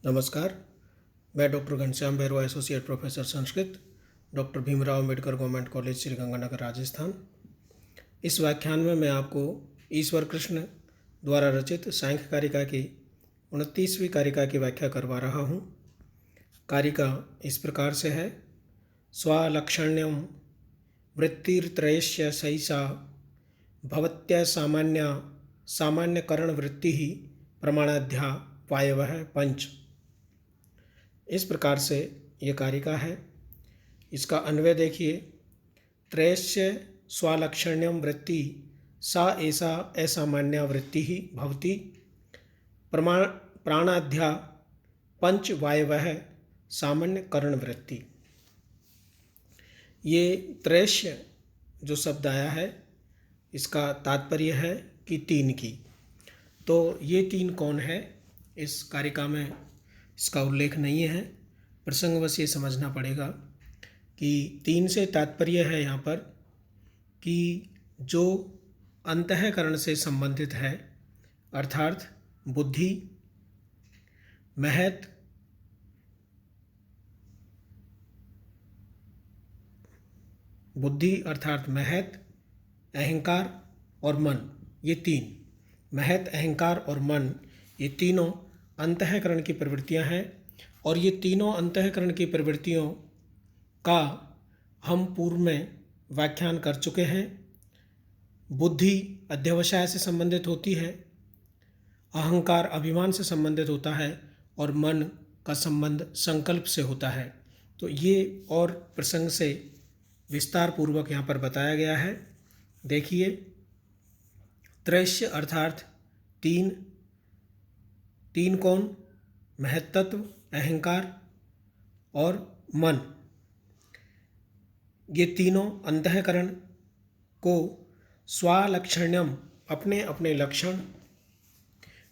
नमस्कार। मैं doctor Ghanshyam Bhairwa, associate professor Sanskrit, doctor Bhimrao Ambedkar government college, Sriganganagar, Rajasthan. इस व्याख्यान में मैं आपको ईश्वर कृष्ण द्वारा रचित सांख्य कारिका की 29वीं कारिका की व्याख्या करवा रहा हूँ। कारिका इस प्रकार से है। स्वालक्षण्यम वृत्तिर्त्रयस्य सैषा भवत्या सामान्यकरण वृत्ति ही प्रमाणाध्या वायवः पंच। इस प्रकार से ये कारिका है। इसका अन्वय देखिए। त्रयस्य स्वालक्षण्यम वृत्ति सा ऐसा असामान्या वृत्ति ही भवति प्राणाध्या पंच वायवः सामान्य करण वृत्ति। ये त्रयस्य जो शब्द आया है इसका तात्पर्य है कि तीन की। तो ये तीन कौन है, इस कारिका में इसका उल्लेख नहीं है। प्रसंगवश ये समझना पड़ेगा कि तीन से तात्पर्य है यहाँ पर कि जो अंतःकरण से संबंधित है, अर्थात बुद्धि, महत, बुद्धि अर्थात महत, अहंकार और मन। ये तीन, महत, अहंकार और मन, ये तीनों अंतःकरण की प्रवृत्तियां हैं। और ये तीनों अंतःकरण की प्रवृत्तियों का हम पूर्व में व्याख्यान कर चुके हैं। बुद्धि अध्यवसाय से संबंधित होती है, अहंकार अभिमान से संबंधित होता है और मन का संबंध संकल्प से होता है। तो ये और प्रसंग से विस्तार पूर्वक यहाँ पर बताया गया है। देखिए, त्रयस्य अर्थात तीन। तीन कौन? महत्त्व, अहंकार और मन। ये तीनों अंतःकरण को स्वालक्षण्यम अपने अपने लक्षण,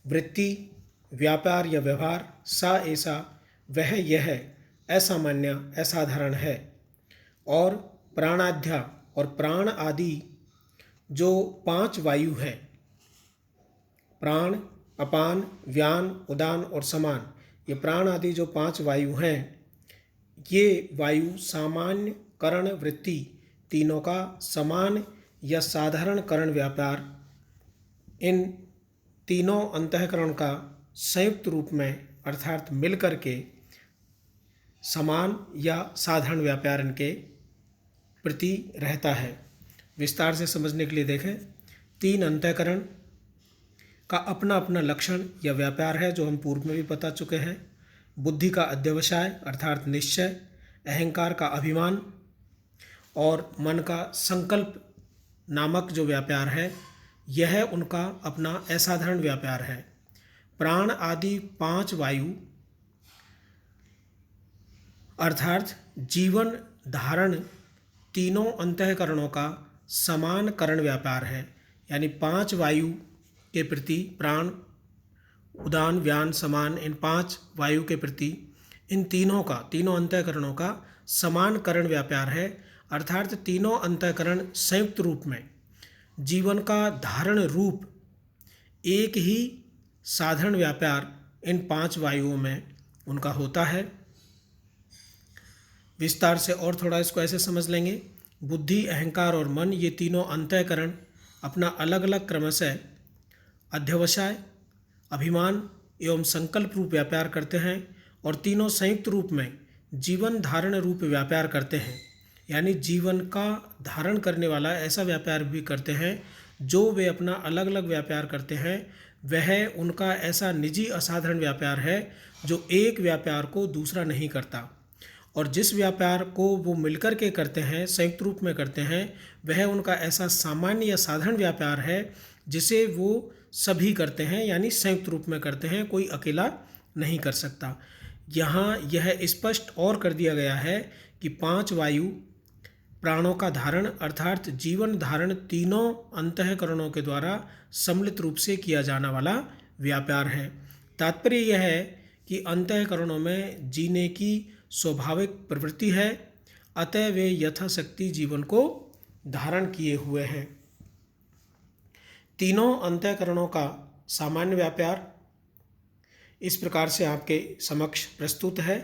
वृत्ति, व्यापार या व्यवहार, सा ऐसा वह यह असामान्य असाधारण है, और प्राणाध्या और प्राण आदि जो पांच वायु है, प्राण, अपान, व्यान, उदान और समान, ये प्राण आदि जो पांच वायु हैं, ये वायु सामान्य करण वृत्ति तीनों का समान या साधारण करण व्यापार, इन तीनों अंतःकरण का संयुक्त रूप में अर्थात मिलकर के समान या साधारण व्यापार इनके प्रति रहता है। विस्तार से समझने के लिए देखें। तीन अंतःकरण का अपना अपना लक्षण या व्यापार है, जो हम पूर्व में भी बता चुके हैं। बुद्धि का अध्यवसाय अर्थात निश्चय, अहंकार का अभिमान और मन का संकल्प नामक जो व्यापार है, यह उनका अपना असाधारण व्यापार है। प्राण आदि पांच वायु अर्थात जीवन धारण तीनों अंतःकरणों का समान करण व्यापार है। यानी पांच वायु के प्रति प्राण, उदान, व्यान, समान, इन पांच वायु के प्रति इन तीनों का, तीनों अंतःकरणों का समान करण व्यापार है। अर्थात तीनों अंतःकरण संयुक्त रूप में जीवन का धारण रूप एक ही साधारण व्यापार इन पांच वायुओं में उनका होता है। विस्तार से और थोड़ा इसको ऐसे समझ लेंगे। बुद्धि, अहंकार और मन, ये तीनों अंतःकरण अपना अलग अलग क्रमशः अध्यवसाय, अभिमान एवं संकल्प रूप व्यापार करते हैं, और तीनों संयुक्त रूप में जीवन धारण रूप व्यापार करते हैं। यानी जीवन का धारण करने वाला ऐसा व्यापार भी करते हैं। जो वे अपना अलग अलग व्यापार करते हैं, वह उनका ऐसा निजी असाधारण व्यापार है जो एक व्यापार को दूसरा नहीं करता। और जिस व्यापार को वो मिलकर के करते हैं, संयुक्त रूप में करते हैं, वह उनका ऐसा सामान्य या साधारण व्यापार है जिसे वो सभी करते हैं, यानी संयुक्त रूप में करते हैं, कोई अकेला नहीं कर सकता। यहाँ यह स्पष्ट और कर दिया गया है कि पांच वायु प्राणों का धारण अर्थात जीवन धारण तीनों अंतःकरणों के द्वारा सम्मिलित रूप से किया जाने वाला व्यापार है। तात्पर्य यह है कि अंतःकरणों में जीने की स्वाभाविक प्रवृत्ति है, अतः वे यथाशक्ति जीवन को धारण किए हुए हैं। तीनों अंतःकरणों का सामान्य व्यापार इस प्रकार से आपके समक्ष प्रस्तुत है।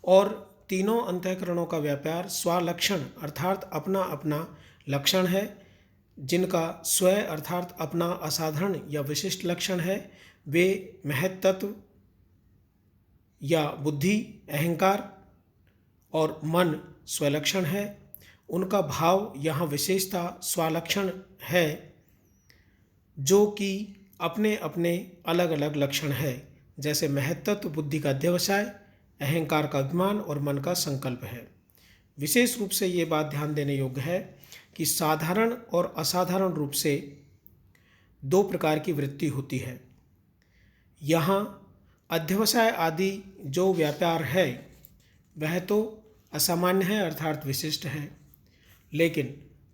और तीनों अंतःकरणों का व्यापार स्वलक्षण अर्थात अपना अपना लक्षण है, जिनका स्व अर्थात अपना असाधारण या विशिष्ट लक्षण है। वे महत्तत्व या बुद्धि, अहंकार और मन स्वलक्षण है। उनका भाव यहाँ विशेषता स्वलक्षण है, जो कि अपने अपने अलग अलग लक्षण है। जैसे महत्तत्व बुद्धि का अध्यवसाय, अहंकार का अभिमान और मन का संकल्प है। विशेष रूप से ये बात ध्यान देने योग्य है कि साधारण और असाधारण रूप से दो प्रकार की वृत्ति होती है। यहाँ अध्यवसाय आदि जो व्यापार है वह तो असामान्य है अर्थात विशिष्ट है, लेकिन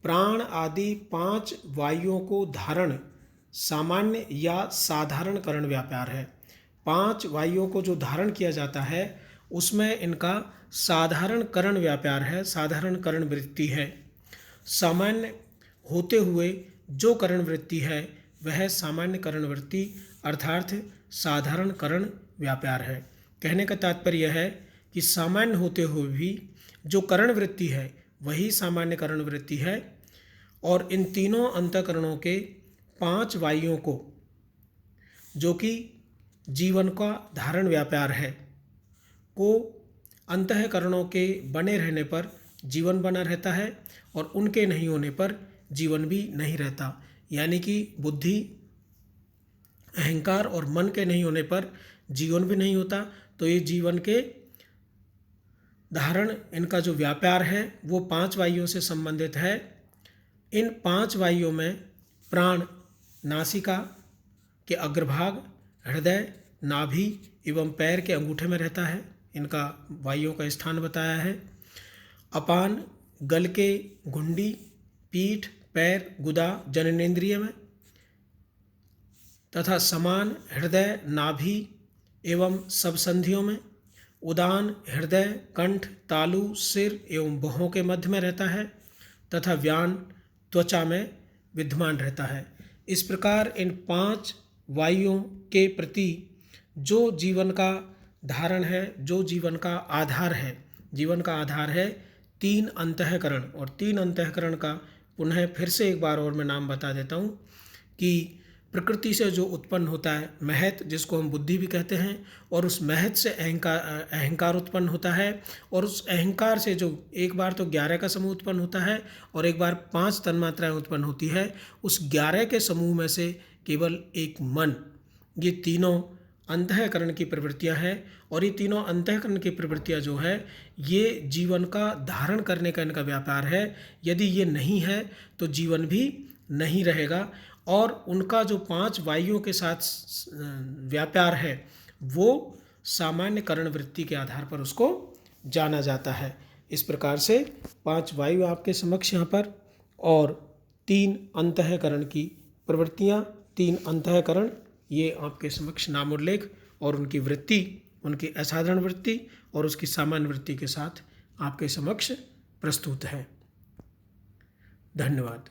प्राण आदि 5 वायुओं को धारण सामान्य या साधारणकरण व्यापार है। 5 वायुओं को जो धारण किया जाता है उसमें इनका साधारणकरण व्यापार है, साधारणकरण वृत्ति है। सामान्य होते हुए जो करण वृत्ति है वह सामान्यकरण वृत्ति अर्थात साधारणकरण व्यापार है। कहने का तात्पर्य यह है कि सामान्य होते हुए भी जो करण वृत्ति है वही सामान्यकरण वृत्ति है। और इन तीनों अंतःकरणों के 5 वायुओं को, जो कि जीवन का धारण व्यापार है, को अंतःकरणों के बने रहने पर जीवन बना रहता है और उनके नहीं होने पर जीवन भी नहीं रहता। यानी कि बुद्धि, अहंकार और मन के नहीं होने पर जीवन भी नहीं होता। तो ये जीवन के धारण, इनका जो व्यापार है वो 5 वायुओं से संबंधित है। इन 5 वायुओं में प्राण नासिका के अग्रभाग, हृदय, नाभि एवं पैर के अंगूठे में रहता है। इनका वायुओं का स्थान बताया है। अपान गल के घुंडी, पीठ, पैर, गुदा, जननेंद्रिय में तथा समान हृदय, नाभि एवं सब संधियों में। उदान हृदय, कंठ, तालु, सिर एवं भौहों के मध्य में रहता है तथा व्यान त्वचा में विद्यमान रहता है। इस प्रकार इन 5 वायुओं के प्रति जो जीवन का धारण है, जो जीवन का आधार है, जीवन का आधार है 3 अंतःकरण। और 3 अंतःकरण का पुनः फिर से एक बार और मैं नाम बता देता हूँ कि प्रकृति से जो उत्पन्न होता है महत, जिसको हम बुद्धि भी कहते हैं, और उस महत से अहंकार उत्पन्न होता है। और उस अहंकार से जो एक बार तो 11 का समूह उत्पन्न होता है और एक बार 5 तन्मात्राएं उत्पन्न होती है। उस 11 के समूह में से केवल एक मन, ये तीनों अंतःकरण की प्रवृत्तियां हैं। और ये तीनों अंतःकरण की प्रवृत्तियां जो है ये जीवन का धारण करने का इनका व्यापार है। यदि ये नहीं है तो जीवन भी नहीं रहेगा। और उनका जो 5 वायुओं के साथ व्यापार है वो सामान्य करण वृत्ति के आधार पर उसको जाना जाता है। इस प्रकार से 5 वायु आपके समक्ष यहाँ पर, और 3 अंतःकरण की प्रवृत्तियाँ, 3 अंतःकरण, ये आपके समक्ष नामोल्लेख और उनकी वृत्ति, उनकी असाधारण वृत्ति और उसकी सामान्य वृत्ति के साथ आपके समक्ष प्रस्तुत है। धन्यवाद।